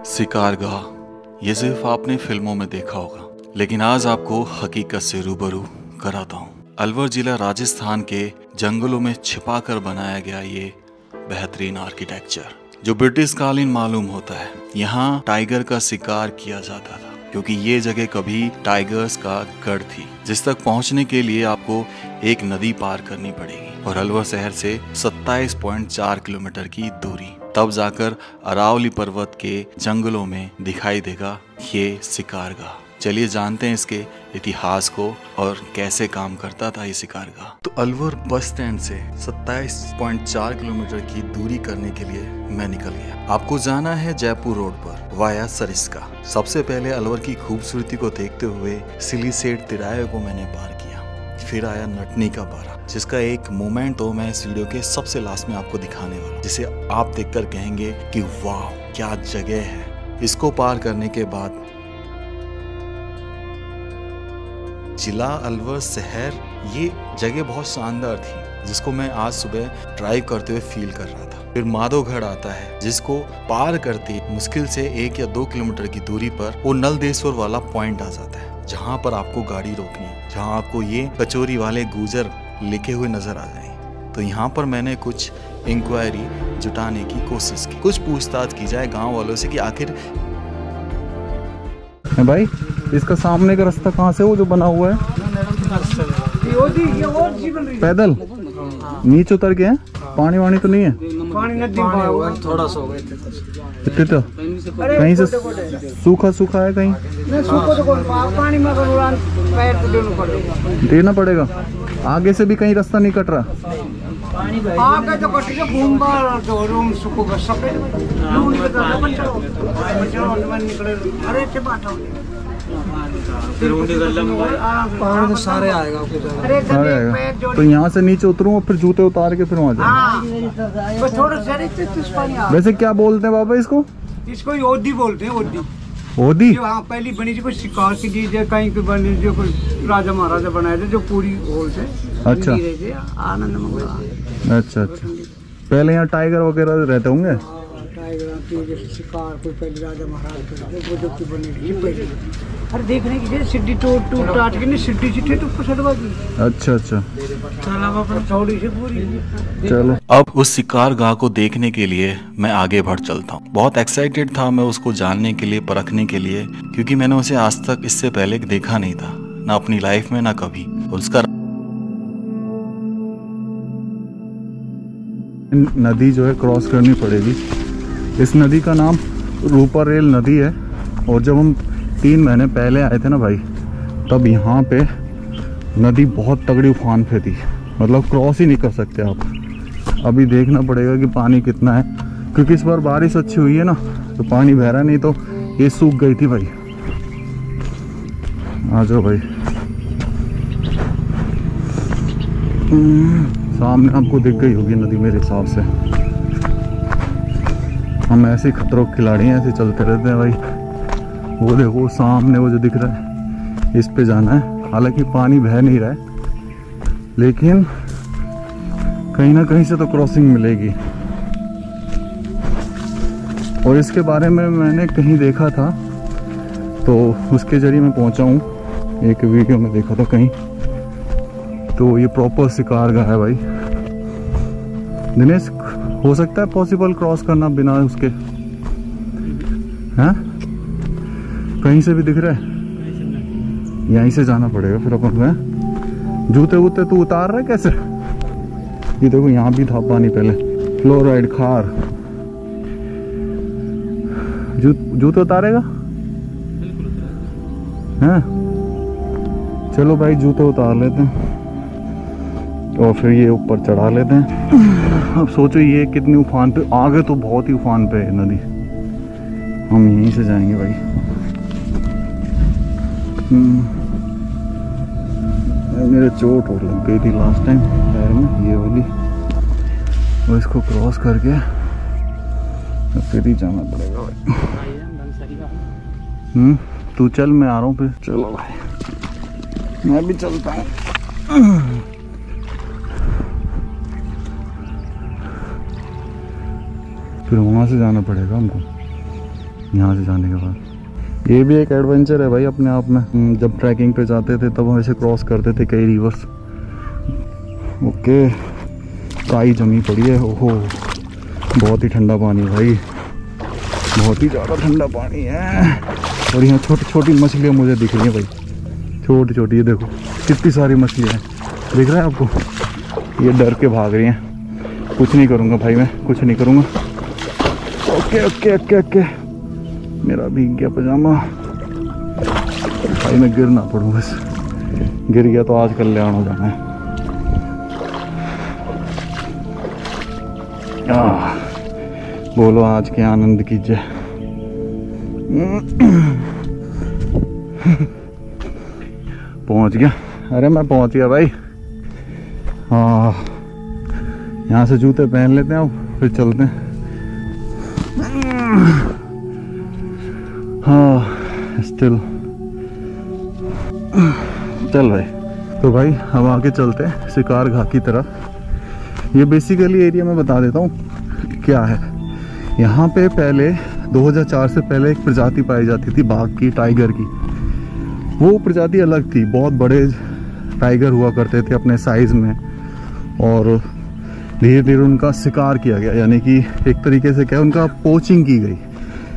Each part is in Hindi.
शिकारगाह ये सिर्फ आपने फिल्मों में देखा होगा, लेकिन आज आपको हकीकत से रूबरू कराता हूँ। अलवर जिला राजस्थान के जंगलों में छिपा कर बनाया गया ये बेहतरीन आर्किटेक्चर जो ब्रिटिश कालीन मालूम होता है। यहाँ टाइगर का शिकार किया जाता था क्योंकि ये जगह कभी टाइगर्स का गढ़ थी, जिस तक पहुँचने के लिए आपको एक नदी पार करनी पड़ेगी और अलवर शहर से 27.4 किलोमीटर की दूरी, तब जाकर अरावली पर्वत के जंगलों में दिखाई देगा ये शिकारगाह। चलिए जानते हैं इसके इतिहास को और कैसे काम करता था ये शिकारगाह। तो अलवर बस स्टैंड से 27.4 किलोमीटर की दूरी करने के लिए मैं निकल गया। आपको जाना है जयपुर रोड पर वाया सरिस्का। सबसे पहले अलवर की खूबसूरती को देखते हुए सिलीसेट तिराहे को मैंने पार किया, फिर आया नटनी का बारा, जिसका एक मोमेंट तो मैं इस वीडियो के सबसे लास्ट में आपको दिखाने वाला, जिसे आप देखकर कहेंगे कि वाह क्या जगह है। इसको पार करने के बाद जिला अलवर शहर, ये जगह बहुत शानदार थी जिसको मैं आज सुबह ड्राइव करते हुए फील कर रहा था। फिर माधोगढ़ आता है जिसको पार करते मुश्किल से 1 या 2 किलोमीटर की दूरी पर वो नलदेश्वर वाला पॉइंट आ जाता है, जहाँ पर आपको गाड़ी रोकनी है, जहाँ आपको ये कचोरी वाले गुजर लिखे हुए नजर आ जाए। तो यहाँ पर मैंने कुछ इंक्वायरी जुटाने की कोशिश की, कुछ पूछताछ की जाए गाँव वालों से कि आखिर भाई इसका सामने का रास्ता कहाँ से वो जो बना हुआ है? पैदल नीचे उतर के है? पानी वानी तो नहीं है? पानी थोड़ा सा इतने तो कहीं से सूखा सूखा है, कहीं देना पड़ेगा। आगे से भी कहीं रास्ता नहीं कट रहा। आगे तो सारे आएगा। तो यहाँ से नीचे उतरूँ और फिर जूते उतार के फिर वहाँ जाऊँ। वैसे क्या बोलते हैं बाबा इसको? इसको ओदी बोलते हैं। ओदी ओदी हाँ, पहली बनी थी कोई शिकार की चीज, कहीं पे बनी जो कोई राजा महाराजा बनाए थे, जो पूरी होल से। अच्छा आनंद मंगला। अच्छा अच्छा, पहले यहाँ टाइगर वगैरह रहते होंगे। टाइगर शिकार कोई पहले राजा महाराज वो जो की बनी थी पहले। अरे देखने की सिड्डी टूट टाट के सिड्डी चिट्ठी तो पसंदवा की। अच्छा अच्छा, थोड़ी सी पूरी। चलो अब उस शिकारगाह को देखने के लिए मैं आगे बढ़ चलता हूँ। बहुत एक्साइटेड था मैं उसको जानने के लिए, परखने के लिए, क्योंकि मैंने उसे आज तक इससे पहले देखा नहीं था, ना अपनी लाइफ में ना कभी। उसका नदी जो है क्रॉस करनी पड़ेगी। इस नदी का नाम रूपारेल नदी है। और जब हम 3 महीने पहले आए थे ना भाई, तब यहाँ पे नदी बहुत तगड़ी उफान पे थी, मतलब क्रॉस ही नहीं कर सकते आप। अभी देखना पड़ेगा कि पानी कितना है, क्योंकि इस बार बारिश अच्छी हुई है ना, तो पानी बह रहा, नहीं तो ये सूख गई थी भाई। आ जाओ भाई, सामने आपको दिख गई होगी नदी मेरे हिसाब से। हम ऐसे खतरों के खिलाड़ी हैं, ऐसे चलते रहते हैं भाई। वो देखो सामने वो जो दिख रहा है, इस पे जाना है। हालांकि पानी बह नहीं रहा है, लेकिन कहीं ना कहीं से तो क्रॉसिंग मिलेगी। और इसके बारे में मैंने कहीं देखा था, तो उसके जरिए मैं पहुंचा हूँ। एक वीडियो में देखा था कहीं, तो ये प्रॉपर शिकारगाह है भाई। दिनेश, हो सकता है पॉसिबल क्रॉस करना बिना उसके? हैं? कहीं से भी दिख रहा है? यहीं से जाना पड़ेगा फिर अपन में। जूते वूते तू उतार रहा है कैसे? ये देखो यहाँ भी था पानी पहले, फ्लोराइड खार। जूते उतारेगा? हैं? चलो भाई जूते उतार लेते हैं और फिर ये ऊपर चढ़ा लेते हैं। अब सोचो ये कितनी उफान पे, आगे तो बहुत ही उफान पे है नदी। हम यहीं से जाएंगे भाई। मेरे चोट और लग गई थी लास्ट टाइम पैर में, ये वाली। और इसको क्रॉस करके फिर ही जाना पड़ेगा भाई। तू चल, मैं आ रहा हूँ फिर। चलो भाई, मैं भी चलता हूँ। फिर वहाँ से जाना पड़ेगा हमको। यहाँ से जाने के बाद। ये भी एक एडवेंचर है भाई अपने आप में। जब ट्रैकिंग पे जाते थे तब हम ऐसे क्रॉस करते थे कई रिवर्स। ओके, काई जमी पड़ी है। ओहो, बहुत ही ठंडा पानी भाई, बहुत ही ज़्यादा ठंडा पानी है। और यहाँ छोटी छोटी मछलियाँ मुझे दिख रही हैं भाई, छोटी छोटी। ये देखो कितनी सारी मछलियाँ हैं, दिख रहा है आपको? ये डर के भाग रही हैं। कुछ नहीं करूँगा भाई, मैं कुछ नहीं करूँगा। ओके ओके ओके ओके, मेरा भीग गया पजामा भाई, मैं गिर ना पड़ूँ बस। गिर गया तो आज कल्याण हो जाना है। बोलो आज के आनंद कीजिए। पहुंच गया। अरे मैं पहुंच गया भाई। हाँ, यहाँ से जूते पहन लेते हैं, अब फिर चलते हैं। हाँ स्टिल चल भाई। तो भाई हम आगे चलते हैं शिकार घाट की तरफ। ये बेसिकली एरिया मैं बता देता हूँ क्या है। यहाँ पे पहले 2004 से पहले एक प्रजाति पाई जाती थी बाघ की, टाइगर की। वो प्रजाति अलग थी, बहुत बड़े टाइगर हुआ करते थे अपने साइज में, और धीरे धीरे उनका शिकार किया गया, यानी कि एक तरीके से क्या, उनका पोचिंग की गई।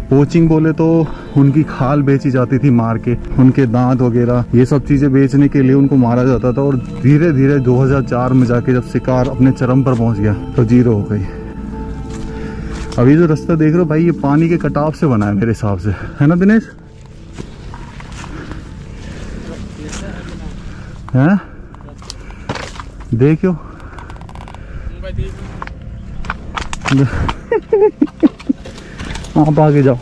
पोचिंग बोले तो उनकी खाल बेची जाती थी मार के, उनके दांत वगैरह ये सब चीज़ें बेचने के लिए उनको मारा जाता था। और धीरे धीरे 2004 में जाके जब शिकार अपने चरम पर पहुंच गया तो जीरो हो गई। अभी जो रास्ता देख रहे हो भाई, ये पानी के कटाव से बना है मेरे हिसाब से, है ना दिनेश? हैं? देखियो आप आगे जाओ,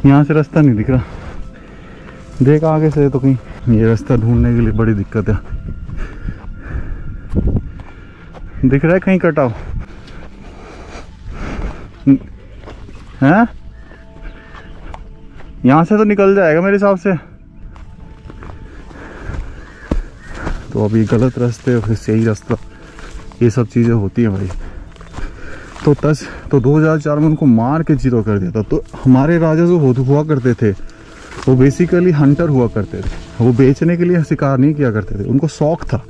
यहाँ से रास्ता नहीं दिख रहा। देख आगे से तो कहीं, ये रास्ता ढूंढने के लिए बड़ी दिक्कत है। दिख रहा है कहीं कटाव? हैं? यहाँ से तो निकल जाएगा मेरे हिसाब से। तो अभी गलत रास्ते और फिर सही रास्ता, ये सब चीज़ें होती हैं भाई। तो 2004 में उनको मार के जीरो कर दिया था। तो हमारे राजा जो हुआ करते थे वो बेसिकली हंटर हुआ करते थे। वो बेचने के लिए शिकार नहीं किया करते थे, उनको शौक था।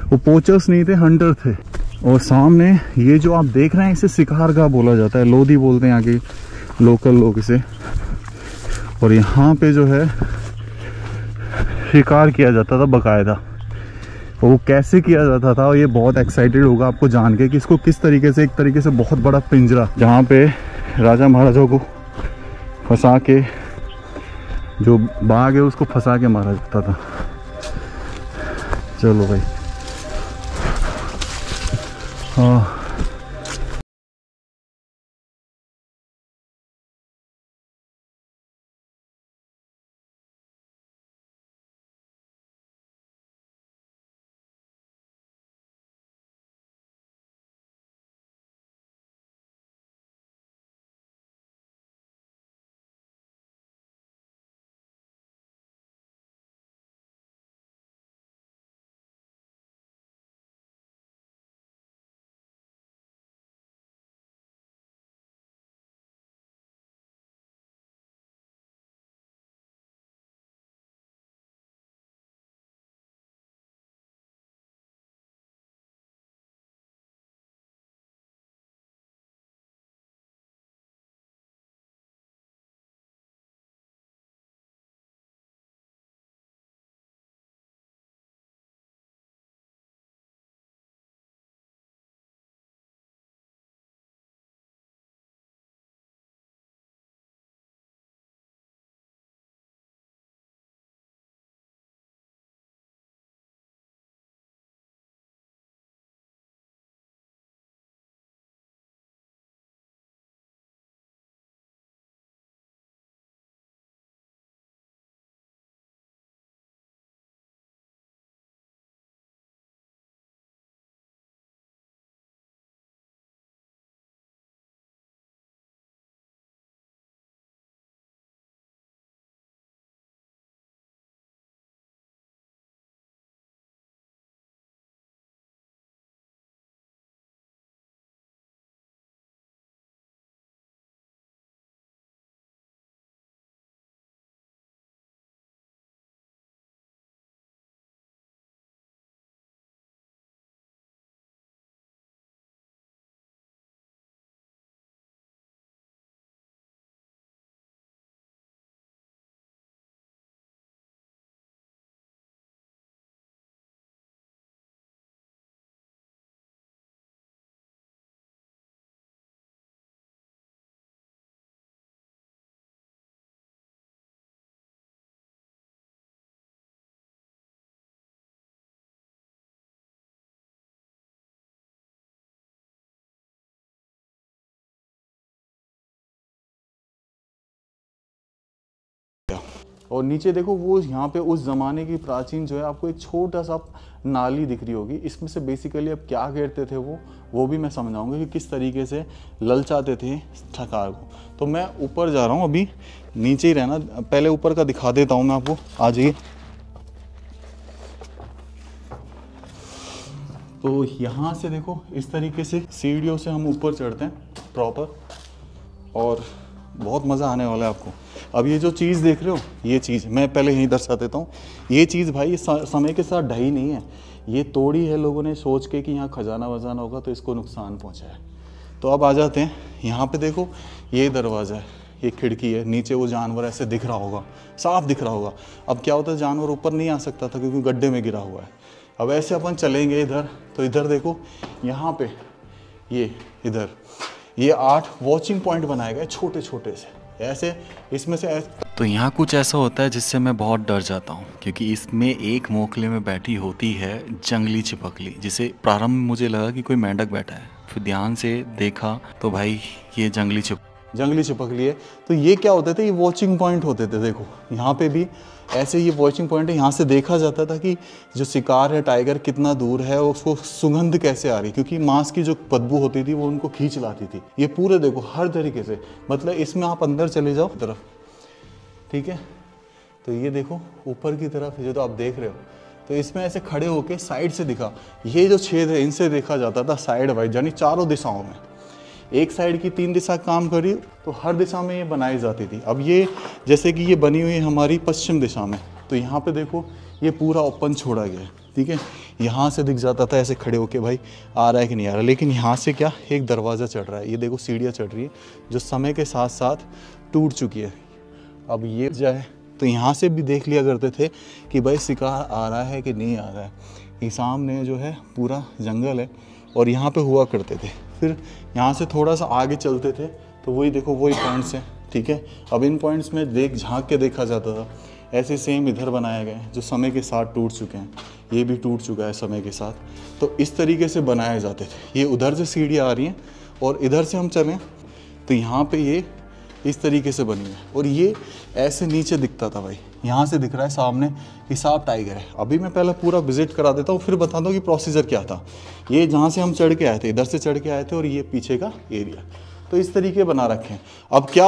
वो पोचर्स नहीं थे, हंटर थे। और सामने ये जो आप देख रहे हैं, इसे शिकारगाह बोला जाता है, लोधी बोलते हैं यहाँ के लोकल लोग इसे। और यहाँ पे जो है शिकार किया जाता था बकायदा। वो कैसे किया जाता था, ये बहुत एक्साइटेड होगा आपको जान के कि इसको किस तरीके से, एक तरीके से बहुत बड़ा पिंजरा जहाँ पे राजा महाराजाओं को फंसा के, जो बाघ है उसको फंसा के मारा जाता था। चलो भाई, हाँ। और नीचे देखो वो यहाँ पे उस ज़माने की प्राचीन जो है आपको एक छोटा सा नाली दिख रही होगी। इसमें से बेसिकली अब क्या करते थे वो भी मैं समझाऊंगा कि किस तरीके से ललचाते थे ठकार को। तो मैं ऊपर जा रहा हूँ, अभी नीचे ही रहना, पहले ऊपर का दिखा देता हूँ मैं आपको। आ जाइए। तो यहाँ से देखो इस तरीके से सीढ़ियों से हम ऊपर चढ़ते हैं प्रॉपर, और बहुत मज़ा आने वाला है आपको। अब ये जो चीज़ देख रहे हो, ये चीज़ मैं पहले यहीं दर्शा देता हूँ। ये चीज़ भाई समय के साथ ढही नहीं है, ये तोड़ी है लोगों ने सोच के कि यहाँ खजाना वजाना होगा तो इसको नुकसान पहुँचा है। तो अब आ जाते हैं यहाँ पे, देखो ये दरवाज़ा है, ये खिड़की है, नीचे वो जानवर ऐसे दिख रहा होगा, साफ दिख रहा होगा। अब क्या होता है, जानवर ऊपर नहीं आ सकता था क्योंकि गड्ढे में गिरा हुआ है। अब ऐसे अपन चलेंगे इधर, तो इधर देखो यहाँ पे इधर ये 8 वॉचिंग पॉइंट बनाए गए छोटे छोटे से, ऐसे इसमें से तो यहाँ कुछ ऐसा होता है जिससे मैं बहुत डर जाता हूँ, क्योंकि इसमें एक मोखले में बैठी होती है जंगली छिपकली, जिसे प्रारंभ में मुझे लगा कि कोई मेंढक बैठा है, फिर ध्यान से देखा तो भाई ये जंगली छिपकली है। तो ये क्या होते थे, ये वॉचिंग पॉइंट होते थे। देखो यहाँ पे भी ऐसे ये वॉचिंग पॉइंट है, यहाँ से देखा जाता था कि जो शिकार है टाइगर कितना दूर है, उसको सुगंध कैसे आ रही, क्योंकि मांस की जो बदबू होती थी वो उनको खींच लाती थी। ये पूरे देखो हर तरीके से, मतलब इसमें आप अंदर चले जाओ तरफ, ठीक है। तो ये देखो ऊपर की तरफ जो तो आप देख रहे हो, तो इसमें ऐसे खड़े होके साइड से दिखा, ये जो छेद है इनसे देखा जाता था साइड वाइज, यानी चारों दिशाओं में। एक साइड की 3 दिशा काम करी तो हर दिशा में ये बनाई जाती थी। अब ये जैसे कि ये बनी हुई है हमारी पश्चिम दिशा में, तो यहाँ पे देखो ये पूरा ओपन छोड़ा गया है, ठीक है। यहाँ से दिख जाता था ऐसे खड़े होके भाई आ रहा है कि नहीं आ रहा, लेकिन यहाँ से क्या एक दरवाज़ा चढ़ रहा है, ये देखो सीढ़ियाँ चढ़ रही है जो समय के साथ साथ टूट चुकी है। अब ये जाए तो यहाँ से भी देख लिया करते थे कि भाई शिकार आ रहा है कि नहीं आ रहा है। ये सामने जो है पूरा जंगल है और यहाँ पे हुआ करते थे। फिर यहाँ से थोड़ा सा आगे चलते थे तो वही देखो वही पॉइंट्स हैं, ठीक है। अब इन पॉइंट्स में झांक के देखा जाता था। ऐसे सेम इधर बनाए गए जो समय के साथ टूट चुके हैं, ये भी टूट चुका है समय के साथ। तो इस तरीके से बनाए जाते थे। ये उधर से सीढ़ियाँ आ रही हैं और इधर से हम चलें तो यहाँ पे ये इस तरीके से बनी है, और ये ऐसे नीचे दिखता था भाई, यहाँ से दिख रहा है सामने कि साफ टाइगर है। अभी मैं पहले पूरा विजिट करा देता हूँ, फिर बताता हूँ कि प्रोसीजर क्या था। ये जहाँ से हम चढ़ के आए थे, इधर से चढ़ के आए थे, और ये पीछे का एरिया तो इस तरीके बना रखे हैं। अब क्या